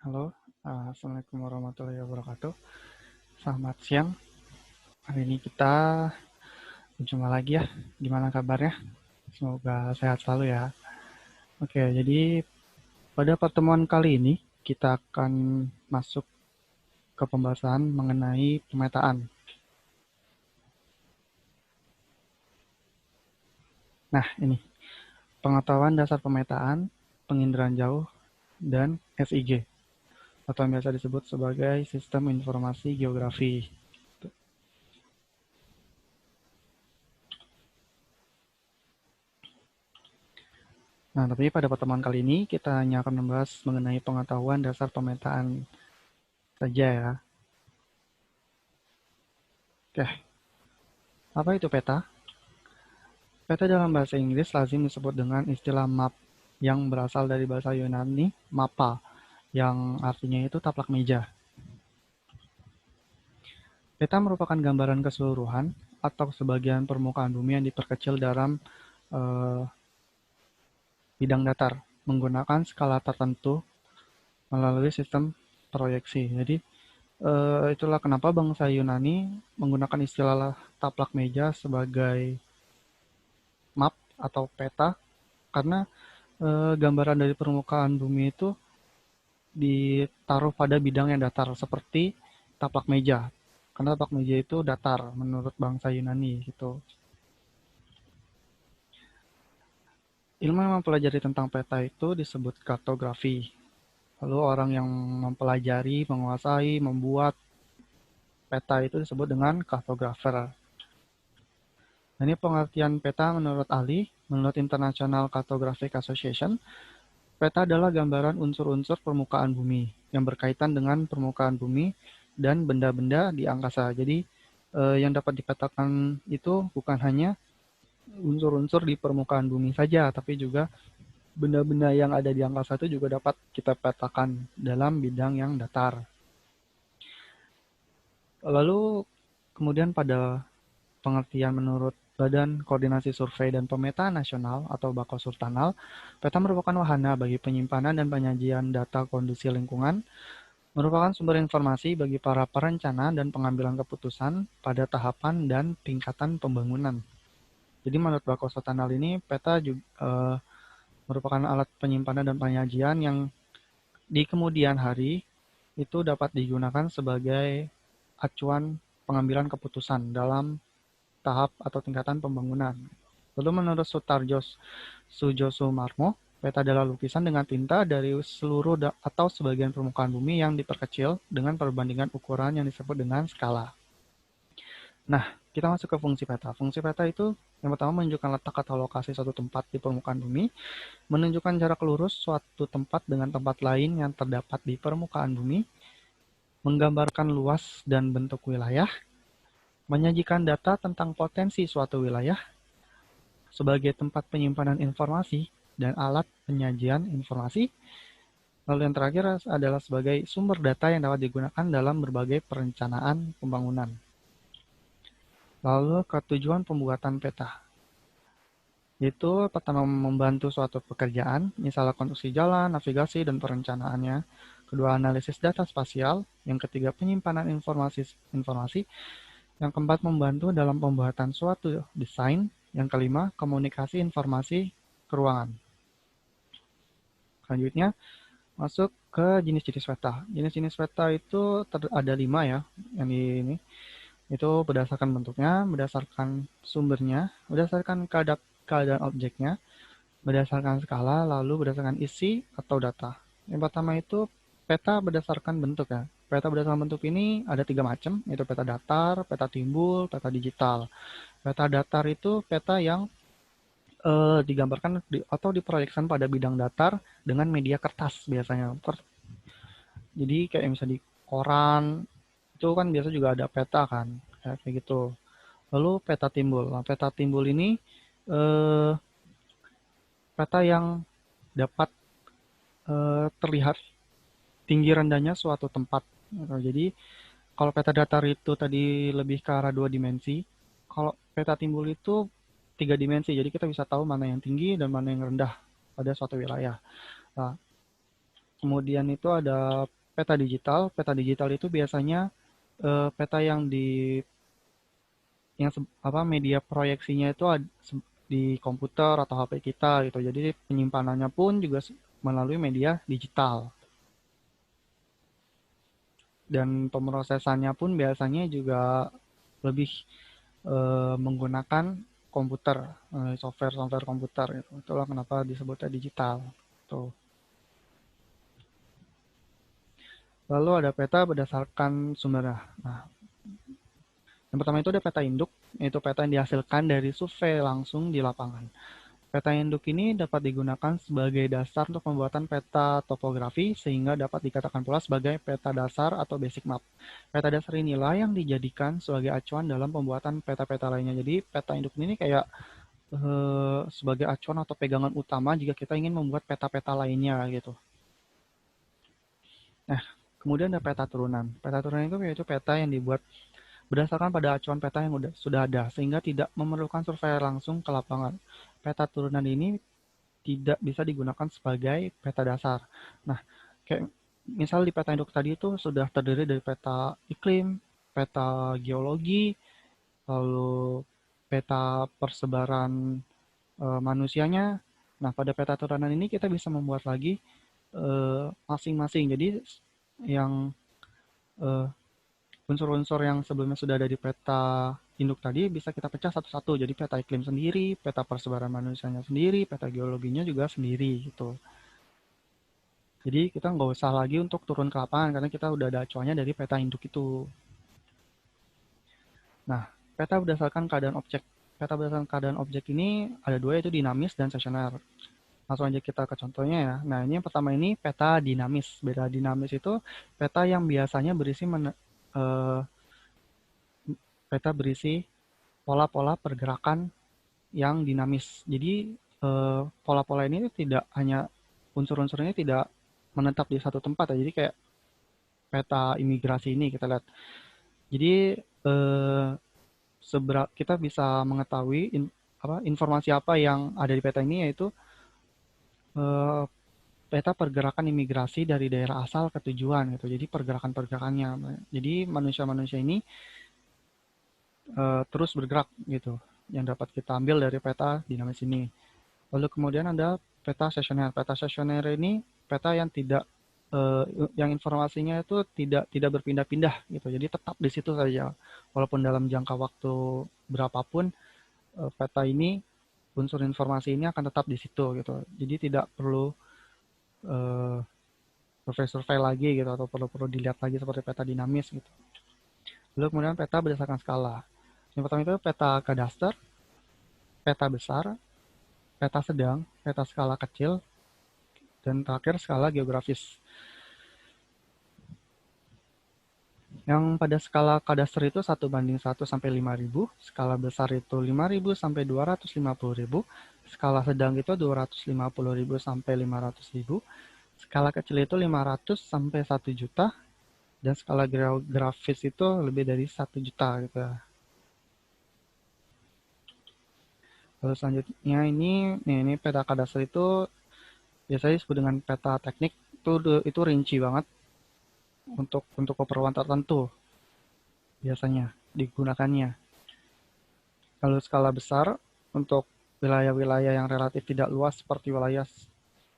Halo, Assalamualaikum warahmatullahi wabarakatuh. Selamat siang. Hari ini kita berjumpa lagi ya. Gimana kabarnya? Semoga sehat selalu ya. Oke, jadi pada pertemuan kali ini kita akan masuk ke pembahasan mengenai pemetaan. Nah, ini pengetahuan dasar pemetaan, penginderaan jauh, dan SIG atau yang biasa disebut sebagai Sistem Informasi Geografi. Nah, tapi pada pertemuan kali ini kita hanya akan membahas mengenai pengetahuan dasar pemetaan saja ya. Oke, apa itu peta? Peta dalam bahasa Inggris lazim disebut dengan istilah map yang berasal dari bahasa Yunani mapa yang artinya itu taplak meja. Peta merupakan gambaran keseluruhan atau sebagian permukaan bumi yang diperkecil dalam eh, bidang datar menggunakan skala tertentu melalui sistem proyeksi. Jadi itulah kenapa bangsa Yunani menggunakan istilah taplak meja sebagai map atau peta karena gambaran dari permukaan bumi itu ditaruh pada bidang yang datar seperti taplak meja. Karena taplak meja itu datar menurut bangsa Yunani gitu. Ilmu yang mempelajari tentang peta itu disebut kartografi. Lalu orang yang mempelajari, menguasai, membuat peta itu disebut dengan kartografer. Ini pengertian peta menurut ahli, menurut International Cartographic Association, peta adalah gambaran unsur-unsur permukaan bumi yang berkaitan dengan permukaan bumi dan benda-benda di angkasa. Jadi yang dapat dipetakan itu bukan hanya unsur-unsur di permukaan bumi saja, tapi juga benda-benda yang ada di angkasa itu juga dapat kita petakan dalam bidang yang datar. Lalu kemudian pada pengertian menurut Badan Koordinasi Survei dan Pemetaan Nasional atau Bakosurtanal, peta merupakan wahana bagi penyimpanan dan penyajian data kondisi lingkungan, merupakan sumber informasi bagi para perencana dan pengambilan keputusan pada tahapan dan tingkatan pembangunan. Jadi menurut Bakosurtanal ini, peta juga merupakan alat penyimpanan dan penyajian yang di kemudian hari itu dapat digunakan sebagai acuan pengambilan keputusan dalam tahap atau tingkatan pembangunan. Lalu menurut Sujosumarmo, peta adalah lukisan dengan tinta dari seluruh atau sebagian permukaan bumi yang diperkecil dengan perbandingan ukuran yang disebut dengan skala. Nah, kita masuk ke fungsi peta. Fungsi peta itu yang pertama menunjukkan letak atau lokasi suatu tempat di permukaan bumi, menunjukkan jarak lurus suatu tempat dengan tempat lain yang terdapat di permukaan bumi, menggambarkan luas dan bentuk wilayah, menyajikan data tentang potensi suatu wilayah sebagai tempat penyimpanan informasi dan alat penyajian informasi. Lalu yang terakhir adalah sebagai sumber data yang dapat digunakan dalam berbagai perencanaan pembangunan. Lalu ketujuan pembuatan peta, yaitu pertama membantu suatu pekerjaan, misalnya konstruksi jalan, navigasi, dan perencanaannya. Kedua, analisis data spasial. Yang ketiga, penyimpanan informasi. Yang keempat, membantu dalam pembuatan suatu desain. Yang kelima, komunikasi informasi ke ruangan. Selanjutnya, masuk ke jenis-jenis peta. Jenis-jenis peta itu ada 5 ya, yang di ini. Itu berdasarkan bentuknya, berdasarkan sumbernya, berdasarkan keadaan objeknya, berdasarkan skala, lalu berdasarkan isi atau data. Yang pertama itu peta berdasarkan bentuk ya. Peta berdasarkan bentuk ini ada 3 macam, yaitu peta datar, peta timbul, peta digital. Peta datar itu peta yang digambarkan atau diproyeksikan pada bidang datar dengan media kertas biasanya. Jadi kayak misalnya di koran itu kan biasa juga ada peta kan, kayak gitu. Lalu peta timbul. Nah, peta timbul ini eh, peta yang dapat terlihat tinggi rendahnya suatu tempat. Jadi kalau peta datar itu tadi lebih ke arah 2 dimensi, kalau peta timbul itu 3 dimensi. Jadi kita bisa tahu mana yang tinggi dan mana yang rendah pada suatu wilayah. Nah, Kemudian itu ada peta digital. Peta digital itu biasanya peta yang media proyeksinya itu di komputer atau HP kita gitu. Jadi penyimpanannya pun juga melalui media digital. Dan pemrosesannya pun biasanya juga lebih menggunakan komputer, software komputer gitu. Itulah kenapa disebutnya digital. Tuh. Lalu ada peta berdasarkan sumbernya. Nah, yang pertama itu ada peta induk, yaitu peta yang dihasilkan dari survei langsung di lapangan. Peta induk ini dapat digunakan sebagai dasar untuk pembuatan peta topografi sehingga dapat dikatakan pula sebagai peta dasar atau basic map. Peta dasar inilah yang dijadikan sebagai acuan dalam pembuatan peta-peta lainnya. Jadi peta induk ini kayak sebagai acuan atau pegangan utama jika kita ingin membuat peta-peta lainnya gitu. Nah, kemudian ada peta turunan. Peta turunan itu yaitu peta yang dibuat berdasarkan pada acuan peta yang sudah ada, sehingga tidak memerlukan survei langsung ke lapangan. Peta turunan ini tidak bisa digunakan sebagai peta dasar. Nah, kayak misal di peta induk tadi itu sudah terdiri dari peta iklim, peta geologi, lalu peta persebaran manusianya. Nah, pada peta turunan ini kita bisa membuat lagi masing-masing. Jadi yang eh, unsur-unsur yang sebelumnya sudah ada di peta induk tadi bisa kita pecah satu-satu. Jadi peta iklim sendiri, peta persebaran manusianya sendiri, peta geologinya juga sendiri gitu. Jadi kita nggak usah lagi untuk turun ke lapangan karena kita udah ada acuannya dari peta induk itu. Nah, peta berdasarkan keadaan objek. Peta berdasarkan keadaan objek ini ada dua, yaitu dinamis dan stasioner. Langsung aja kita ke contohnya ya. Nah, ini yang pertama ini peta dinamis. Peta dinamis itu peta yang biasanya berisi peta berisi pola-pola pergerakan yang dinamis. Jadi pola-pola ini tidak hanya unsur-unsurnya tidak menetap di satu tempat ya. Jadi kayak peta imigrasi ini kita lihat. Jadi kita bisa mengetahui informasi apa yang ada di peta ini, yaitu eh, peta pergerakan imigrasi dari daerah asal ke tujuan gitu. Jadi pergerakan-pergerakannya. Jadi manusia-manusia ini terus bergerak gitu. Yang dapat kita ambil dari peta dinamis ini. Lalu kemudian ada peta stasioner. Peta stasioner ini peta yang tidak yang informasinya itu tidak berpindah-pindah gitu. Jadi tetap di situ saja. Walaupun dalam jangka waktu berapapun peta ini unsur informasi ini akan tetap di situ gitu. Jadi tidak perlu uh, survei-survei lagi gitu atau perlu dilihat lagi seperti peta dinamis gitu. Lalu kemudian peta berdasarkan skala. Yang pertama itu peta kadaster, peta besar, peta sedang, peta skala kecil, dan terakhir skala geografis. Yang pada skala kadaster itu 1:1 sampai 5.000, skala besar itu 5.000 sampai 250.000, skala sedang itu 250.000 sampai 500.000, skala kecil itu 500 sampai 1 juta, dan skala geografis itu lebih dari 1 juta gitu ya. Lalu selanjutnya ini peta kadaster itu biasanya disebut dengan peta teknik, itu rinci banget untuk keperluan tertentu biasanya digunakannya. Lalu skala besar untuk wilayah-wilayah yang relatif tidak luas seperti wilayah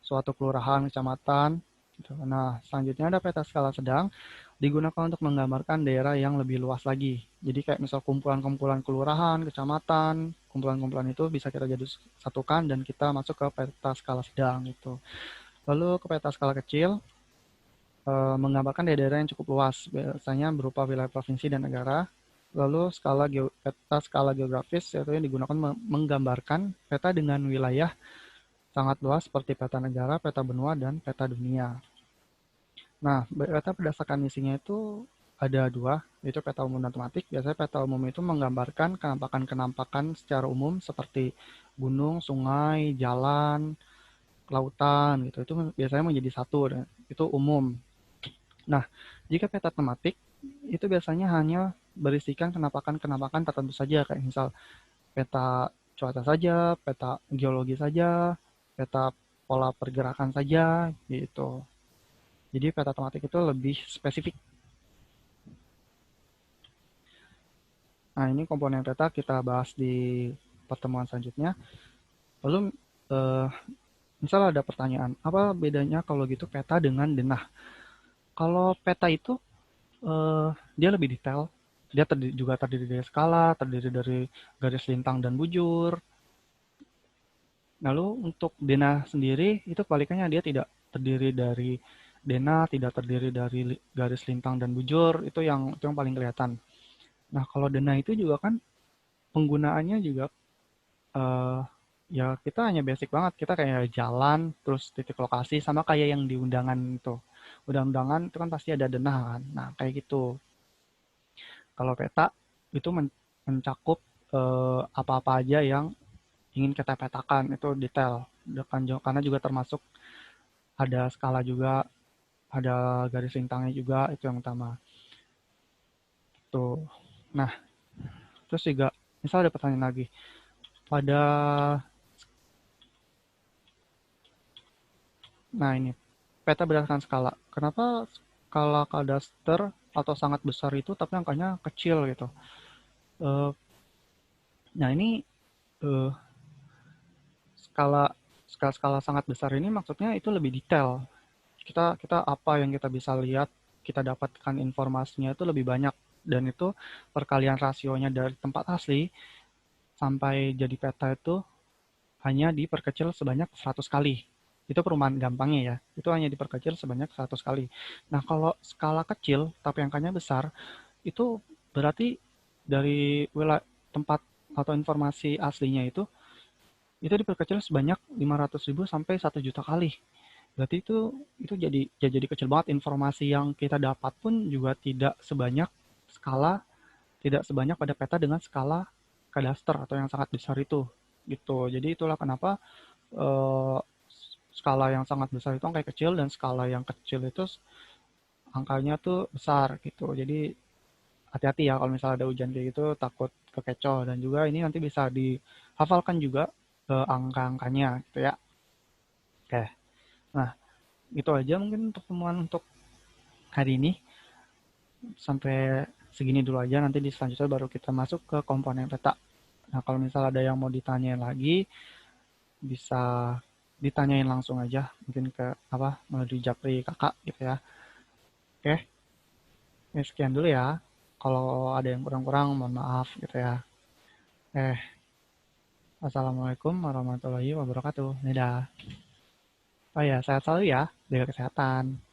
suatu kelurahan, kecamatan. Gitu. Nah, selanjutnya ada peta skala sedang digunakan untuk menggambarkan daerah yang lebih luas lagi. Jadi kayak misal kumpulan-kumpulan kelurahan, kecamatan, kumpulan-kumpulan itu bisa kita jadi satukan dan kita masuk ke peta skala sedang gitu. Lalu ke peta skala kecil menggambarkan daerah yang cukup luas, biasanya berupa wilayah provinsi dan negara. Lalu peta skala geografis yaitu yang digunakan menggambarkan peta dengan wilayah sangat luas seperti peta negara, peta benua, dan peta dunia. Nah, peta berdasarkan isinya itu ada dua, yaitu peta umum dan tematik. Biasanya peta umum itu menggambarkan kenampakan-kenampakan secara umum seperti gunung, sungai, jalan, lautan gitu. Itu biasanya menjadi satu dan itu umum. Nah, jika peta tematik itu biasanya hanya berisikan kenampakan-kenampakan tertentu saja, kayak misal peta cuaca saja, peta geologi saja, peta pola pergerakan saja gitu. Jadi peta tematik itu lebih spesifik. Nah, ini komponen peta kita bahas di pertemuan selanjutnya. Lalu eh, misal ada pertanyaan, apa bedanya kalau gitu peta dengan denah? Kalau peta itu eh, dia lebih detail. Dia juga terdiri dari skala, terdiri dari garis lintang dan bujur. Lalu untuk denah sendiri itu kebalikannya, dia tidak terdiri dari denah, tidak terdiri dari garis lintang dan bujur. Itu yang paling kelihatan. Nah, kalau denah itu juga kan penggunaannya juga eh, ya kita hanya basic banget. Kita kayak jalan, terus titik lokasi, sama kayak yang di undangan itu. Undangan itu kan pasti ada denah kan. Nah, kayak gitu. Kalau peta itu mencakup apa-apa aja yang ingin kita petakan, itu detail. Karena juga termasuk ada skala juga, ada garis lintangnya juga, itu yang utama. Tuh. Nah, terus juga misal ada pertanyaan lagi. Pada Nah, ini peta berdasarkan skala. Kenapa skala kadaster atau sangat besar itu tapi angkanya kecil gitu? Eh, nah, ini eh, skala skala sangat besar ini maksudnya itu lebih detail. Kita kita apa yang kita bisa lihat, kita dapatkan informasinya itu lebih banyak, dan itu perkalian rasionya dari tempat asli sampai jadi peta itu hanya diperkecil sebanyak 100 kali. Itu perumpamaan gampangnya ya. Itu hanya diperkecil sebanyak 100 kali. Nah, kalau skala kecil tapi angkanya besar, itu berarti dari wilayah tempat atau informasi aslinya itu diperkecil sebanyak 500.000 sampai 1 juta kali. Berarti itu jadi kecil banget. Informasi yang kita dapat pun juga skala tidak sebanyak pada peta dengan skala kadaster atau yang sangat besar itu gitu. Jadi itulah kenapa eh, skala yang sangat besar itu angka kecil, dan skala yang kecil itu angkanya tuh besar gitu. Jadi hati-hati ya kalau misalnya ada ujian kayak gitu, takut kekecoh. Dan juga ini nanti bisa dihafalkan juga angka-angkanya gitu ya. Oke, nah itu aja mungkin pertemuan untuk hari ini. Sampai segini dulu aja, nanti di selanjutnya baru kita masuk ke komponen peta. Nah, kalau misalnya ada yang mau ditanyain lagi, bisa ditanyain langsung aja, mungkin ke apa melalui Japri kakak gitu ya. Oke, ya, sekian dulu ya. Kalau ada yang kurang-kurang, mohon maaf gitu ya. Assalamualaikum warahmatullahi wabarakatuh. Dadah. Oh ya, sehat selalu ya, jaga kesehatan.